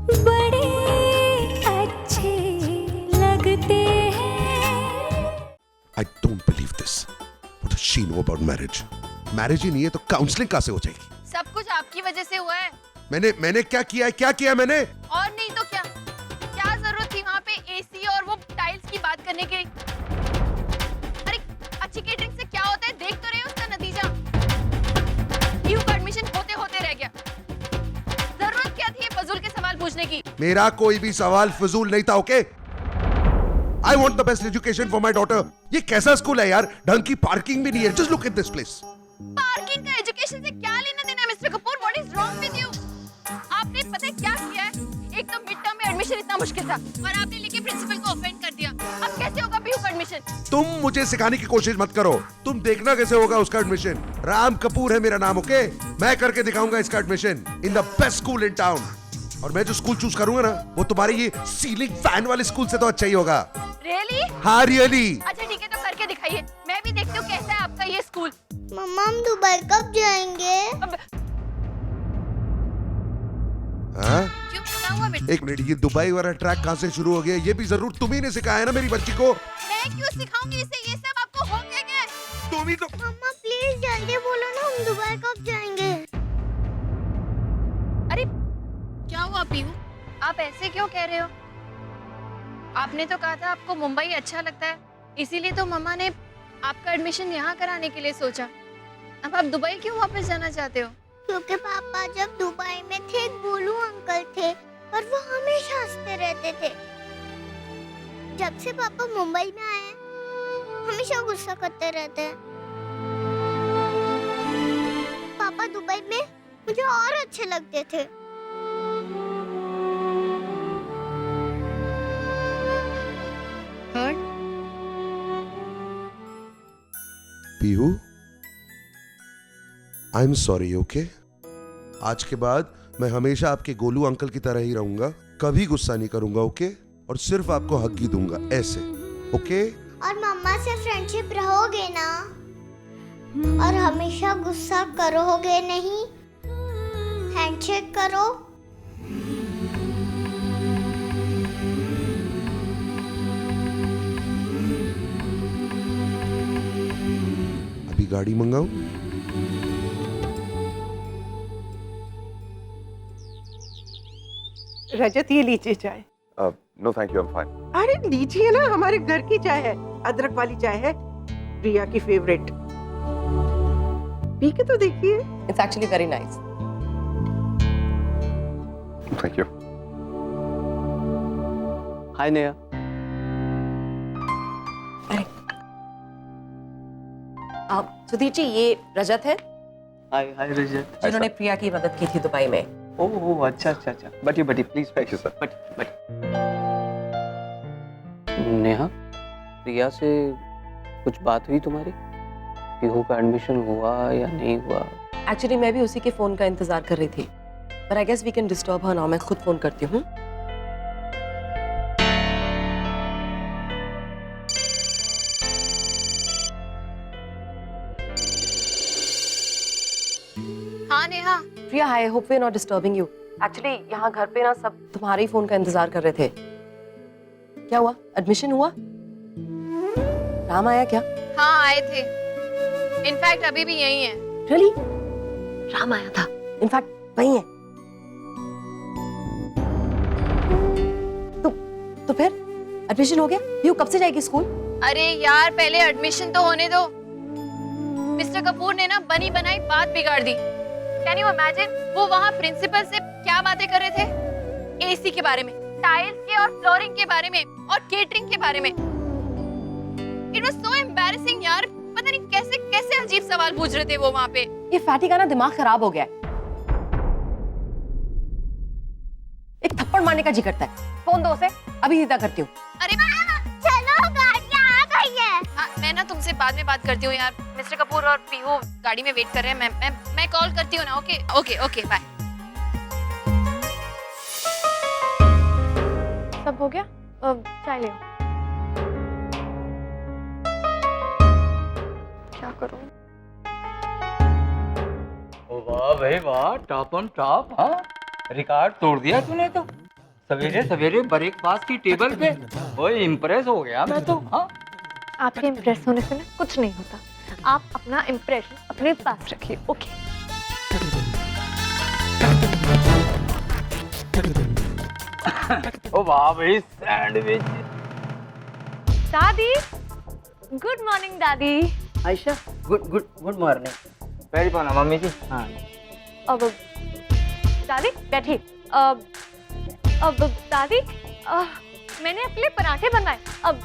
बड़े अच्छे लगते हैं। I don't believe this. What does she know about marriage? Marriage ही नहीं है तो काउंसलिंग कहाँ से हो जाएगी? सब कुछ आपकी वजह से हुआ है। मैंने क्या किया है? क्या किया मैंने? और नहीं तो क्या? क्या जरूरत थी वहाँ पे एसी और वो टाइल्स की बात करने की? अरे अच्छी केटरिंग से क्या होता है देख तो रहे हो उसका नतीजा। पीयू का एडमिशन होते होते रह गया। जरूरत क्या थी ये फजूल के सवाल पूछने की? मेरा कोई भी सवाल फजूल नहीं था, okay? I want the best education for my daughter. ये कैसा स्कूल है यार? ढंग की पार्किंग भी नहीं है. Just look at this place. Parking का एजुकेशन से क्या लेना देना है mister Kapoor? What is wrong with you? आपने पता है क्या किया है? एक तो मिड टर्म में एडमिशन इतना मुश्किल था और आपने लेके प्रिंसिपल को ऑफेंड कर दिया। अब कैसे होगा पीयू का एडमिशन? तुम मुझे सिखाने की कोशिश मत करो. तुम देखना कैसे होगा उसका एडमिशन. राम कपूर है मेरा नाम, ओके? मैं करके दिखाऊंगा इसका admission in the best school in town. और मैं जो स्कूल चूज करूंगा ना, वो तुम्हारे ये सीलिंग फैन वाले स्कूल से तो अच्छा ही होगा. रियली? हाँ रियली. अच्छा ठीक है तो करके दिखाइए. मैं भी देखती हूँ कैसा है आपका ये स्कूल. मम्मा हम दुबई कब जाएंगे? अब हाँ? क्यों क्या हुआ बेटा? एक मिनट, ये दुबई वाला ट्रैक कहाँ से शुरू हो गया? ये भी जरूर तुम ही ने सिखाया ना मेरी बच्ची को. मैं क्यों सिखाऊंगी इसे? ये सब आपको हो क्या गया है? तुम ही तो. मम्मा प्लीज जल्दी बोलो ना, हम दुबई कब जाएंगे? अरे क्या हुआ पीयू? आप ऐसे क्यों कह रहे हो? आपने तो कहा था आपको मुंबई अच्छा लगता है, इसीलिए तो मम्मा ने आपका एडमिशन यहाँ कराने के लिए सोचा. अब आप दुबई क्यों वापस जाना चाहते हो? क्योंकि पापा जब दुबई में थे गोलू अंकल थे और वो हमेशा हंसते रहते थे. जब से पापा मुंबई में आए हैं, हमेशा गुस्सा करते रहते हैं. पापा दुबई में मुझे और अच्छे लगते थे. Hurt? Pihu, I am sorry, okay? आज के बाद मैं हमेशा आपके गोलू अंकल की तरह ही रहूंगा. कभी गुस्सा नहीं करूंगा, ओके? और सिर्फ आपको हक ही दूंगा ऐसे, ओके? और मम्मा से फ्रेंडशिप रहोगे ना? और हमेशा गुस्सा करोगे नहीं? हैंडशेक करो. अभी गाड़ी मंगाऊं? रजत ये लीजिए चाय. No thank you, I am fine. अरे लीजिए ना, हमारे घर की चाय है, अदरक वाली चाय है, प्रिया की फेवरेट. पी के तो देखिए. It's actually very nice. Thank you. Hi Neha. Sudhir ji, ये रजत है हाय हाय रजत. जिन्होंने प्रिया की मदद की थी दुबई में. ओह अच्छा अच्छा अच्छा. बटी बटी प्लीज. Thank you sir. बटी बटी. नेहा, प्रिया से कुछ बात हुई तुम्हारी? पीहू का एडमिशन हुआ या नहीं हुआ? एक्चुअली मैं भी उसी के फोन का इंतजार कर रही थी, पर I guess we can disturb her now. मैं खुद फोन करती हूँ. हाँ Neha. Priya, I hope we are not disturbing you. Actually यहाँ घर पे ना सब तुम्हारे ही फोन का इंतजार कर रहे थे. क्या हुआ? एडमिशन हुआ? राम आया क्या? हाँ आए थे. इनफैक्ट अभी भी यही है. रियली? राम आया था? इनफैक्ट वही है. तो फिर एडमिशन हो गया? यू कब से जाएगी स्कूल? अरे यार पहले एडमिशन तो होने दो. मिस्टर कपूर ने ना बनी बनाई बात बिगाड़ दी. Can you imagine? वो वहाँ प्रिंसिपल से क्या बातें कर रहे थे? एसी के बारे में, टाइल्स के और फ्लोरिंग के बारे में और केटरिंग के बारे में. इट वाज सो एम्बैरेसिंग यार. पता नहीं कैसे कैसे अजीब सवाल पूछ रहे थे वो वहाँ पे. ये फैटी का ना दिमाग खराब हो गया है. एक थप्पड़ मारने का जी करता है. फोन दो उसे, अभी सीधा करती हूँ. अरे चलो गाड़ियाँ आ गई है. मैं ना तुमसे बाद में बात करती हूँ यार. मिस्टर कपूर और पीहू गाड़ी में वेट कर रहे हैं. मैं कॉल करती हूँ ना. Okay okay okay bye. सब हो गया? चाय ले आओ. क्या करूं? वाह भाई वाह, टॉप ऑन टॉप. हाँ, रिकॉर्ड तोड़ दिया तूने तो. सवेरे सवेरे ब्रेकफास्ट की टेबल पे। ओए इम्प्रेस हो गया मैं तो। हाँ आपके इम्प्रेस होने से ना कुछ नहीं होता। आप अपना इम्प्रेशन अपने पास रखिए, ओके? ओ वाह भाई सैंडविच। दादी, गुड मॉर्निंग दादी। Ayesha good morning. पैरी पाना मम्मी जी। हाँ अब दादी बैठिए। अब दादी, मैंने अपने लिए पराठे बनवाए। अब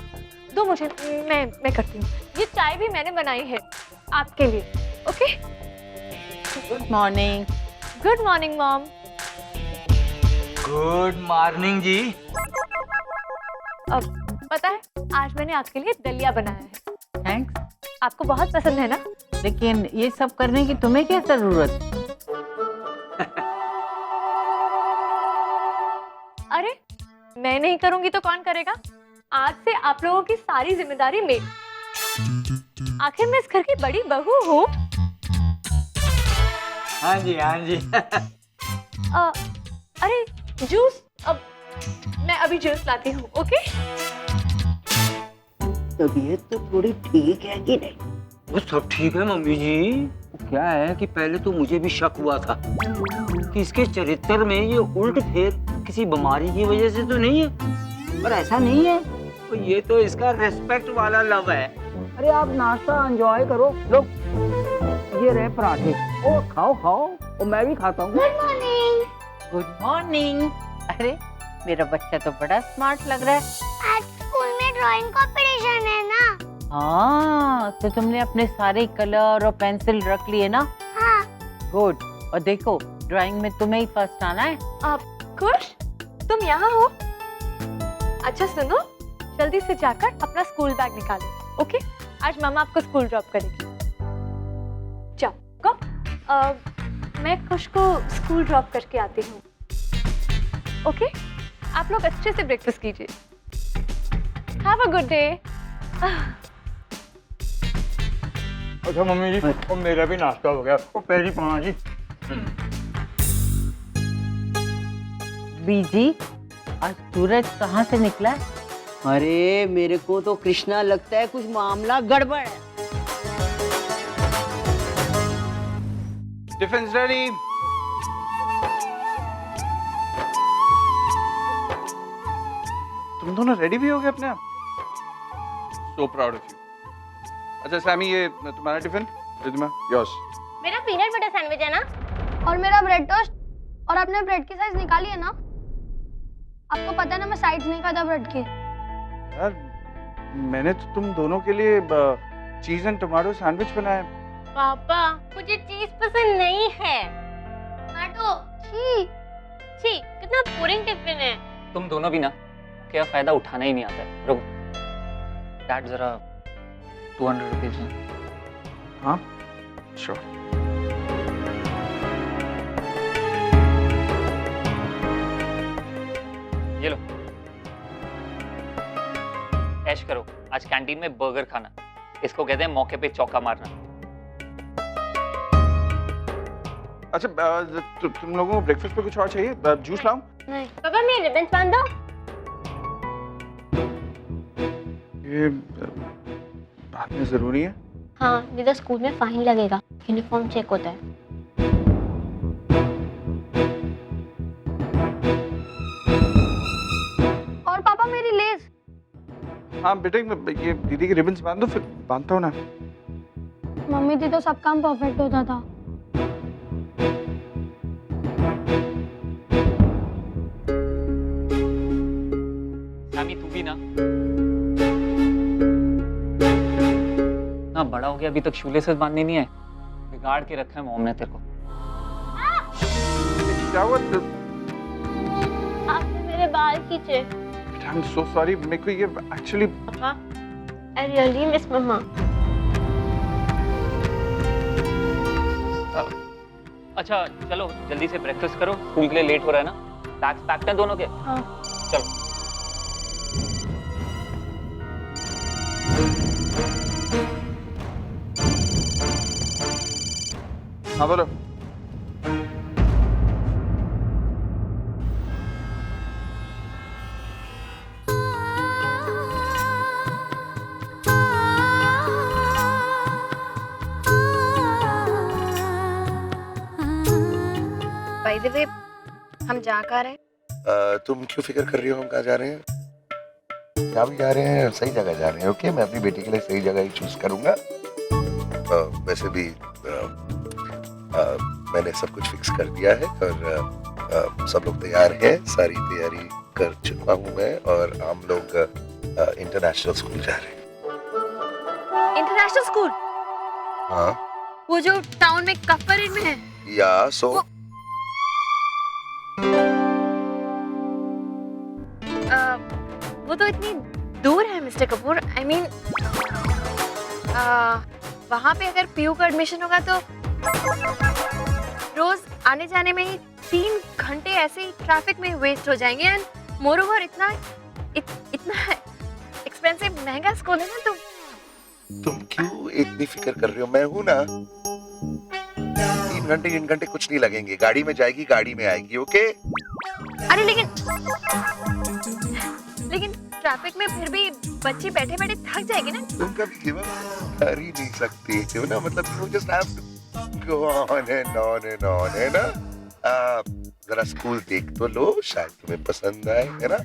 दो मुझे, मैं करती हूँ। ये चाय भी मैंने बनाई है आपके लिए, okay? Good morning. Good morning mom. Good morning जी। अब पता है आज मैंने आपके लिए दलिया बनाया है। थैंक्स। आपको बहुत पसंद है ना? लेकिन ये सब करने की तुम्हें क्या जरूरत? अरे मैं नहीं करूंगी तो कौन करेगा? आज से आप लोगों की सारी जिम्मेदारी मेरी। आखिर मैं इस घर की बड़ी बहू हूँ। हाँ जी हाँ जी। अरे जूस, अब मैं अभी जूस लाती हूँ, ओके? तबीयत तो थोड़ी ठीक है कि नहीं? वो सब ठीक है मम्मी जी। क्या है कि पहले तो मुझे भी शक हुआ था कि इसके चरित्र में ये उल्ट फेर किसी बीमारी की वजह से तो नहीं है, पर ऐसा नहीं है। तो ये तो इसका रेस्पेक्ट वाला लव है। अरे आप नाश्ता एंजॉय करो। लो ये रहे पराठे। ओ खाओ खाओ, और मैं भी खाता हूँ। Good morning. Good morning. अरे मेरा बच्चा तो बड़ा स्मार्ट लग रहा है। आज स्कूल में ड्राइंग कंपटीशन है ना? हाँ, तो तुमने अपने सारे कलर और पेंसिल रख लिए ना? हाँ। गुड। और देखो ड्राइंग में तुम्हें ही फर्स्ट आना है। आप खुश? तुम यहाँ हो? अच्छा सुनो, जल्दी से जाकर अपना स्कूल बैग निकालो, ओके? आज मामा आपको स्कूल ड्रॉप करेगी। जाओ गो। मैं खुश को स्कूल ड्रॉप करके आती हूँ, ओके? आप लोग अच्छे से ब्रेकफास्ट कीजिए। Have a good day. अच्छा मम्मी जी, और मेरा भी नाश्ता हो गया। वो पैरी पाना जी। बीजी, आज सूरज कहाँ से निकला है? अरे मेरे को तो कृष्णा लगता है कुछ मामला गड़बड़ है। Tiffin ready. तुम दोनों रेडी भी हो गए अपने आप? So proud of you. अच्छा सैमी, ये तुम्हारा टिफिन, रिद्धिमा योर्स। मेरा पीनट बटर सैंडविच है ना? और मेरा ब्रेड टोस्ट। और आपने ब्रेड की साइज निकाली है ना? आपको पता है ना मैं साइज नहीं खाता ब्रेड की। यार मैंने तो तुम दोनों के लिए चीज एंड टमाटो सैंडविच बनाया। पापा मुझे चीज पसंद नहीं है। टमाटो छी छी, कितना बोरिंग टिफिन है। तुम दोनों भी ना क्या फायदा उठाना ही नहीं आता है। रुको डैड, जरा 200 रुपीज हैं। हाँ श्योर। ये लो, ऐश करो। आज कैंटीन में बर्गर खाना, इसको कहते हैं मौके पे चौका मारना। अच्छा तुम लोगों को ब्रेकफास्ट पे कुछ और चाहिए? जूस लाऊं? नहीं पापा, मेरे रिबन बांध दो। ये बात में जरूरी है। हाँ, नहीं तो स्कूल में फाइन लगेगा। यूनिफॉर्म चेक होता है। और पापा मेरी लेस। हाँ बेटे, ये दीदी के रिबन्स बांध दो, फिर बांधता हूँ ना। मम्मी थी तो सब काम परफेक्ट होता था। सामी तू भी ना बड़ा हो गया, अभी तक शूलेसेस बांधने नहीं है। बिगाड़ के रखा है मॉम ने तेरे को। क्या हुआ? आपने मेरे बाल खींचे। I am so sorry. मेरे को ये एक्चुअली पापा, I really miss मम्मा। अच्छा चलो जल्दी से ब्रेकफास्ट करो, स्कूल के लिए लेट हो रहा है ना। बैग्स पैक्ड हैं दोनों के? हाँ। चलो। हाँ बोलो। बाय द वे हम जा कहाँ रहे? तुम क्यों फिक्र कर रही हो हम कहाँ जा रहे हैं? जहाँ भी जा रहे हैं सही जगह जा रहे हैं। ओके, मैं अपनी बेटी के लिए सही जगह ही चूज करूंगा। वैसे भी मैंने सब कुछ फिक्स कर दिया है और सब लोग तैयार हैं। सारी तैयारी कर चुका हूँ मैं और हम लोग इंटरनेशनल स्कूल जा रहे हैं। International school? हाँ। वो जो टाउन में कफर में है? या सो वो तो इतनी दूर है मिस्टर कपूर। आई मीन वहाँ पे अगर पीयू का एडमिशन होगा तो रोज आने जाने में ही 3 घंटे ऐसे ही ट्रैफिक में वेस्ट हो जाएंगे। एंड मोर ओवर इतना एक्सपेंसिव महंगा स्कूल है ना। तुम क्यों इतनी फिक्र कर रही हो? मैं हूं ना। 3 घंटे कुछ नहीं लगेंगे। गाड़ी में जाएगी, गाड़ी में आएगी। ओके? अरे लेकिन ट्रैफिक में फिर भी बच्ची बैठे बैठे थक जाएगी ना। तुम कभी गिव अप कर ही नहीं सकती क्यों ना? मतलब you just have to go on and on and on, है ना? जरा स्कूल देख तो लो, शायद तुम्हें पसंद आए, है ना?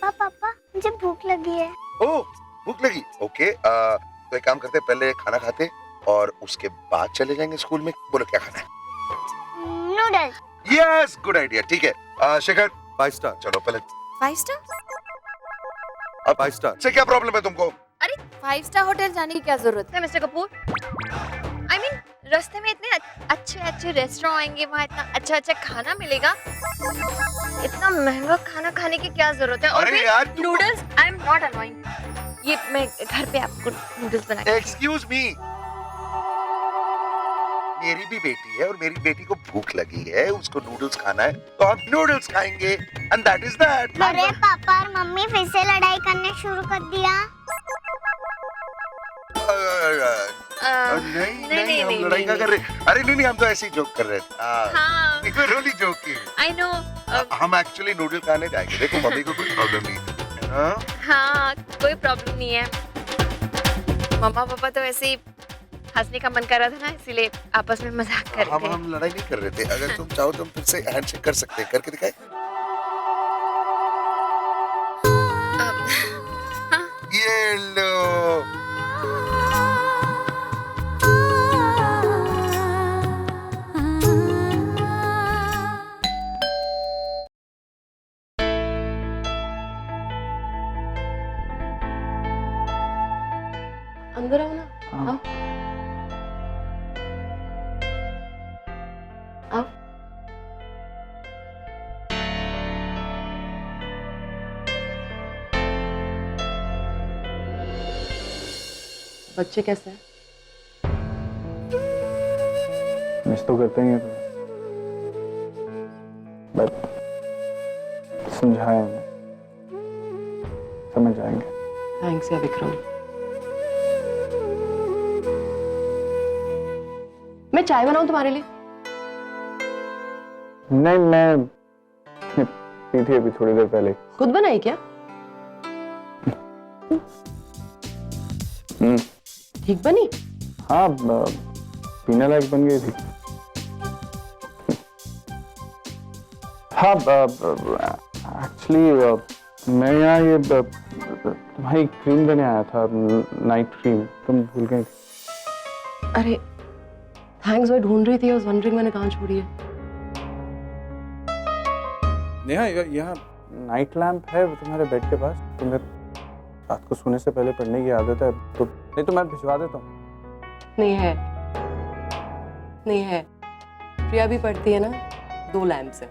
पापा मुझे भूख लगी है। ओह, भूख लगी? ओके, तो एक काम करते हैं, पहले खाना खाते और उसके बाद चले जाएंगे स्कूल में। बोलो क्या खाना है? नूडल्स। Yes, good idea. ठीक है शेखर, 5 स्टार। चलो पहले 5 स्टार? अब 5 स्टार से क्या प्रॉब्लम है तुमको? अरे 5 स्टार होटल जाने की क्या जरूरत है मिस्टर कपूर? आई मीन रास्ते में इतने अच्छे रेस्टोरेंट आएंगे, वहाँ इतना अच्छा खाना मिलेगा। इतना महंगा खाना खाने की क्या जरूरत है? और अरे यार noodles, I am not annoying. ये मैं घर पे आपको नूडल्स बना के। एक्सक्यूज मी, मेरी भी बेटी है और मेरी बेटी को भूख लगी है, उसको नूडल्स खाना है तो हम नूडल्स खाएंगे एंड दैट इज दैट। अरे पापा और मम्मी फिर से लड़ाई करना शुरू कर दिया। नहीं, हम लड़ाई क्या कर रहे? अरे नहीं, हम तो ऐसे ही जोक कर रहे थे। हाँ, रोली जोकिंग। I know. हम एक्चुअली नूडल खाने जाएंगे। देखो मम्मी को कोई प्रॉब्लम नहीं है। हाँ, कोई प्रॉब्लम नहीं है। मम्मा पापा तो ऐसे ही हंसने का मन कर रहा था ना, इसीलिए आपस में मजाक कर रहे थे। हम लड़ाई नहीं कर रहे थे। अगर तुम चाहो तो हम फिर से हैंडशेक कर सकते हैं। करके दिखाए? हाँ। ये लो। अंदर आओ ना। आओ आओ। बच्चे कैसे हैं? मिस तो करते ही हैं, बट समझाया उन्हें, समझ जाएंगे। थैंक्स यार विक्रम। मैं चाय बनाऊं तुम्हारे लिए? नहीं, मैं पी थी अभी थोड़ी देर पहले। खुद बनाई क्या? ठीक बनी? हाँ, पीने लायक बन गई थी। हाँ, एक्चुअली मैं यहाँ ये तुम्हारी क्रीम देने आया था, नाइट क्रीम, तुम भूल गई थी। अरे थैंक्स, मैं ढूंढ रही थी। I was wondering मैंने कहाँ छोड़ी है। नेहा, यहाँ नाइट लैम्प है तुम्हारे बेड के पास? तुम्हें रात को सोने से पहले पढ़ने की आदत है तो? नहीं तो मैं भिजवा देता हूँ। नहीं है। प्रिया भी पढ़ती है ना, 2 लैम्प्स हैं।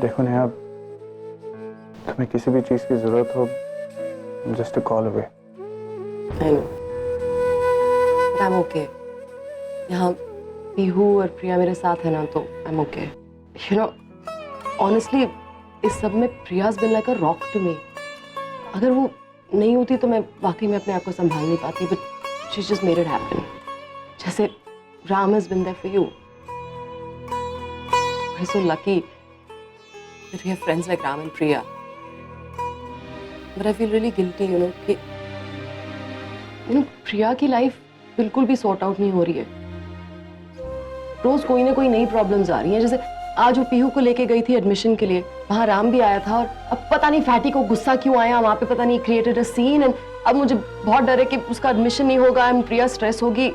देखो नेहा, तुम्हें किसी भी चीज की जरूरत हो, just a call away. I know. But I'm okay. यहाँ पीहू और प्रिया मेरे साथ है ना, तो I'm okay. You know, honestly, इस सब में प्रिया's been like a rock to me. अगर वो नहीं होती तो मैं वाकई में अपने आप को संभाल नहीं पाती, but she just made it happen. जैसे Ram has been there for you. I'm so lucky that we have friends like Ram and Priya. But I feel really guilty, you know, कि प्रिया की लाइफ बिल्कुल भी sort out नहीं हो रही है। रोज कोई ना कोई नई प्रॉब्लम्स आ रही हैं। जैसे आज वो पीहू को लेके गई थी एडमिशन के लिए, वहां राम भी आया था और अब पता नहीं फैटी को गुस्सा क्यों आया, वहां पे पता नहीं क्रिएटेड अ सीन एंड अब मुझे बहुत डर है कि उसका एडमिशन नहीं होगा एंड प्रिया स्ट्रेस होगी।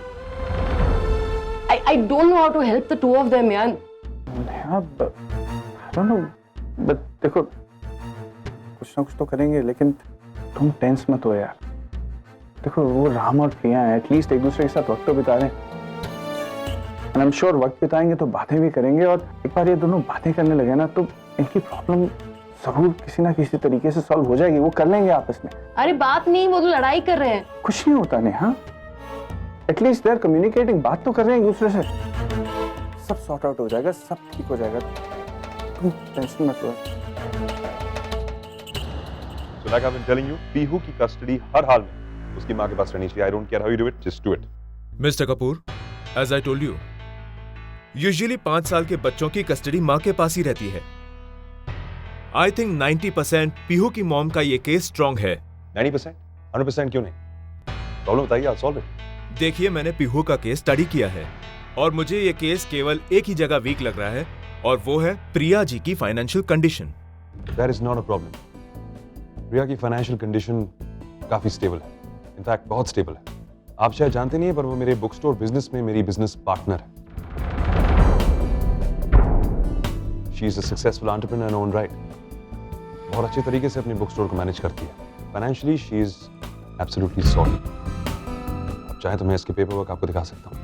I don't know how to help the two of them, यार। I don't know, but देखो कुछ ना कुछ तो करेंगे, लेकिन तुम टेंस मत हो यार। देखो वो राम और प्रिया हैं, एटलीस्ट एक दूसरे के साथ वक्त तो बिता रहे हैं। And I'm sure वक्त बिताएंगे तो बातें भी करेंगे, और एक बार ये दोनों बातें करने लगे ना तो इनकी प्रॉब्लम जरूर किसी ना किसी तरीके से सॉल्व हो जाएगी। वो कर लेंगे आपस में। अरे बात नहीं, वो तो लड़ाई कर रहे हैं। कुछ नहीं होता नहीं, हाँ एटलीस्ट दे आर कम्युनिकेटिंग, बात तो कर रहे हैं एक दूसरे से। सब सॉर्ट आउट हो जाएगा, सब ठीक हो जाएगा, तुम टेंशन मत लो। So like I've been telling you, Pihu की कस्टडी हर हाल में उसकी माँ के पास रहनी चाहिए। I don't care how you do it, just do it. Mister Kapoor, as I told you, usually 5 साल के बच्चों की कस्टडी माँ के पास ही रहती है। I think 90% पीहू की मॉम का ये केस स्ट्रॉन्ग है। 90%? 100% क्यों नहीं? प्रॉब्लम बताइए, I'll solve it. देखिए, मैंने पीहू का केस स्टडी किया है और मुझे ये केस केवल एक ही जगह वीक लग रहा है, और वो है प्रिया जी की financial condition. That is not a problem. प्रिया की फाइनेंशियल कंडीशन काफी स्टेबल है, इनफैक्ट बहुत स्टेबल है। आप शायद जानते नहीं है, पर वो मेरे बुक स्टोर बिजनेस में मेरी बिजनेस पार्टनर है। She is a successful entrepreneur in her own right. बहुत अच्छे तरीके से अपनी बुक स्टोर को मैनेज करती है। Financially she is absolutely solid. आप चाहे तो मैं इसके पेपर वर्क आपको दिखा सकता हूँ।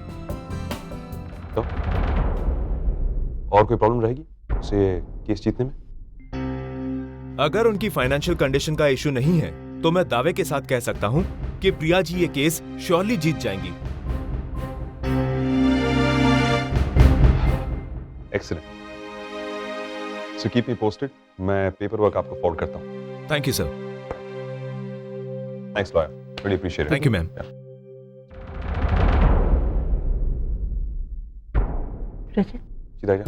तो और कोई प्रॉब्लम रहेगी उसे केस जीतने में? अगर उनकी फाइनेंशियल कंडीशन का इशू नहीं है तो मैं दावे के साथ कह सकता हूं कि प्रिया जी ये केस श्योरली जीत जाएंगी। Excellent. So keep me posted, मैं पेपर वर्क आपको फॉरवर्ड करता हूँ। Thank you sir. Thanks lawyer, really appreciate it. Thank you ma'am. Rajat, सीधा जा।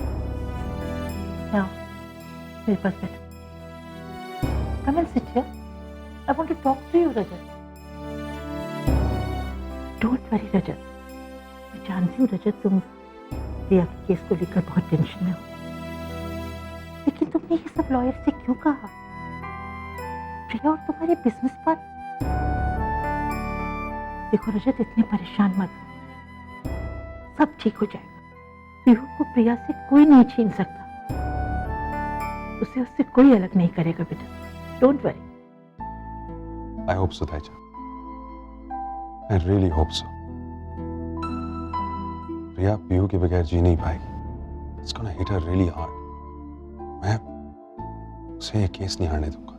now मेरे पास बैठ। Come and sit here. I want to talk to you, Rajat. Don't worry, Rajat. मैं जानती हूँ रजत, तुम प्रिया के केस को लेकर बहुत टेंशन में हो, लेकिन तुमने ये सब लॉयर से क्यों कहा? प्रिया और तुम्हारे बिजनेस पर। देखो रजत, इतने परेशान मत हो, सब ठीक हो जाएगा। पीहू को प्रिया से कोई नहीं छीन सकता, उसे उससे कोई अलग नहीं करेगा बेटा। Don't worry. I hope so, Taija. I really hope so. प्रिया पीहू के बगैर जी नहीं पाएगी। It's gonna hit her really hard. मैं उसे ये केस नहीं हारने दूंगा।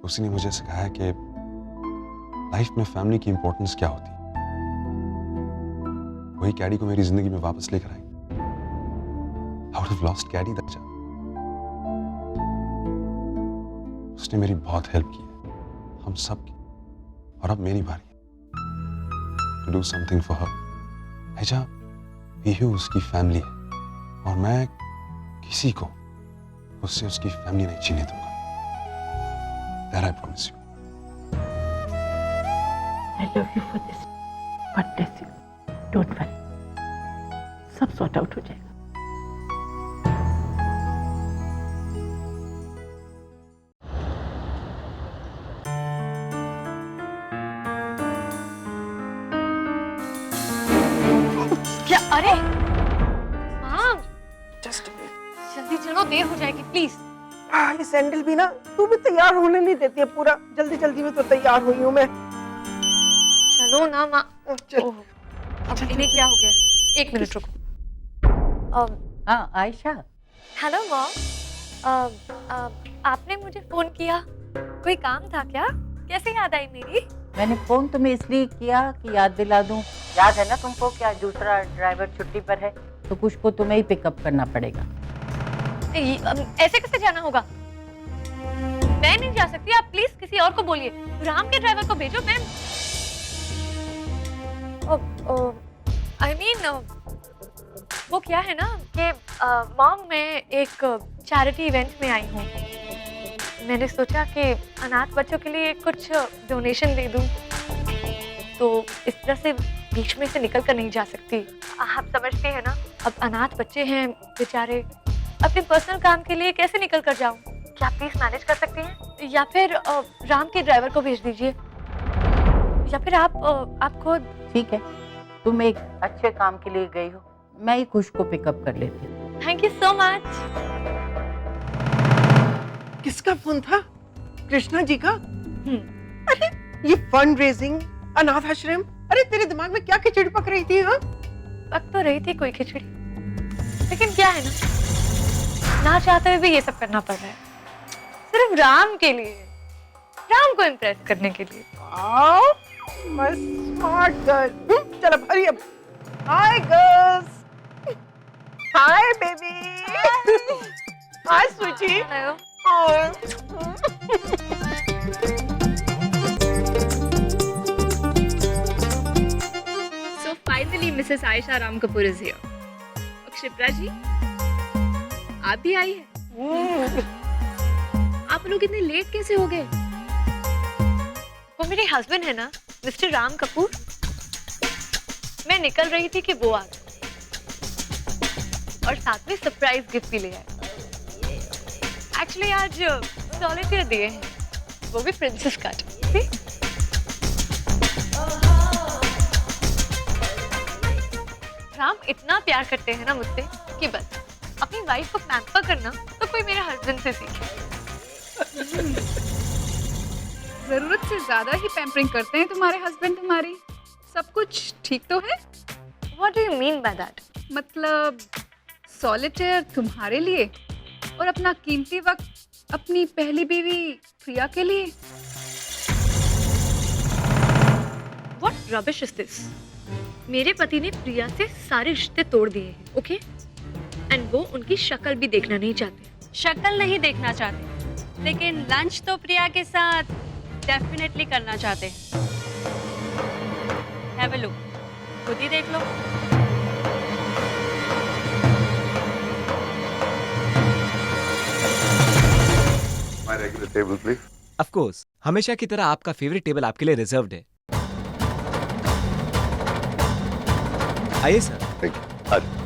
उसी ने मुझे सिखाया कि लाइफ में फैमिली की इंपॉर्टेंस क्या होती है। वही कैडी को मेरी जिंदगी में वापस लेकर आई। I would have lost कैडी, ताजा। उसने मेरी बहुत हेल्प की है, हम सब की, और अब मेरी बारी है to do something for her. ताजा, पीहू उसकी फैमिली है और मैं किसी को उससे उसकी फैमिली नहीं छीनने दूंगा। That I promise you. I love you for this. God bless you. Don't worry. सब सॉर्ट आउट हो जाएगा। क्या? अरे माम, जल्दी चलो, देर हो जाएगी प्लीज। ये सैंडल भी ना, तू भी तैयार होने नहीं देती है पूरा। जल्दी जल्दी में तो तैयार हुई हूँ मैं। चलो ना माँ। अब इन्हें क्या हो गया? एक मिनट रुको। हाँ आयशा। हेलो मॉम, आपने मुझे फोन किया, कोई काम था क्या? कैसे याद आई मेरी? मैंने फोन तुम्हें इसलिए किया कि याद दिला दूं। याद है ना तुमको कि आज दूसरा ड्राइवर छुट्टी पर है, तो कुछ को तुम्हें ही पिकअप करना पड़ेगा। ऐसे कैसे जाना होगा? मैं नहीं जा सकती, आप प्लीज किसी और को बोलिए। राम के ड्राइवर को भेजो। मैं I mean, वो क्या है ना कि मॉम, मैं एक चैरिटी इवेंट में आई हूँ। मैंने सोचा कि अनाथ बच्चों के लिए कुछ डोनेशन दे दूँ, तो इस तरह से बीच में से निकल कर नहीं जा सकती। आप समझते हैं ना, अब अनाथ बच्चे हैं बेचारे, अपने पर्सनल काम के लिए कैसे निकल कर जाऊं? क्या प्लीज मैनेज कर सकती हैं? या फिर राम के ड्राइवर को भेज दीजिए, या फिर आप खुद। ठीक है, तुम एक अच्छे काम के लिए गई हो, मैं ही खुश को पिकअप कर लेती हूँ। Thank you so much. किसका फोन था? कृष्णा जी का? अरे ये फंड रेजिंग, अनाथ आश्रम, अरे तेरे दिमाग में क्या खिचड़ी पक रही थी? हाँ, पक तो रही थी कोई खिचड़ी, लेकिन क्या है ना चाहते हुए भी ये सब करना पड़ रहा है, सिर्फ राम के लिए, राम को इम्प्रेस करने के लिए। My smart girl. चल अब hurry up. Hi girls, hi baby, hi sweetie. So finally Mrs. Aisha Ram Kapoor is here. Kshipra ji, आप भी आई है? आप लोग इतने लेट कैसे हो गए? वो मेरे हस्बैंड है ना, मिस्टर राम कपूर। मैं निकल रही थी कि वो आ गए और साथ में सरप्राइज गिफ्ट भी ले आए। एक्चुअली आज सॉलिटेयर दिए हैं, वो भी प्रिंसेस कट। राम इतना प्यार करते हैं ना मुझसे कि बस अपनी वाइफ को पैम्पर करना तो कोई मेरे हस्बैंड से सीखे। जरूरत से ज्यादा ही पैम्परिंग करते हैं तुम्हारे हस्बैंड तुम्हारी। सब कुछ ठीक तो है? What do you mean by that? मतलब सॉलिटेयर तुम्हारे लिए और अपना कीमती वक्त अपनी पहली बीवी प्रिया के लिए। What rubbish is this? मेरे पति ने प्रिया से सारे रिश्ते तोड़ दिए हैं, ओके? एंड वो उनकी शक्ल भी देखना नहीं चाहते। शक्ल नहीं देखना चाहते, लेकिन लंच तो प्रिया के साथ डेफिनेटली करना चाहते हैं। हैव अ लुक, खुद ही देख लो। My regular table, please. Of course, हमेशा की तरह आपका फेवरेट टेबल आपके लिए रिजर्व्ड है। आइए सर। Thank you.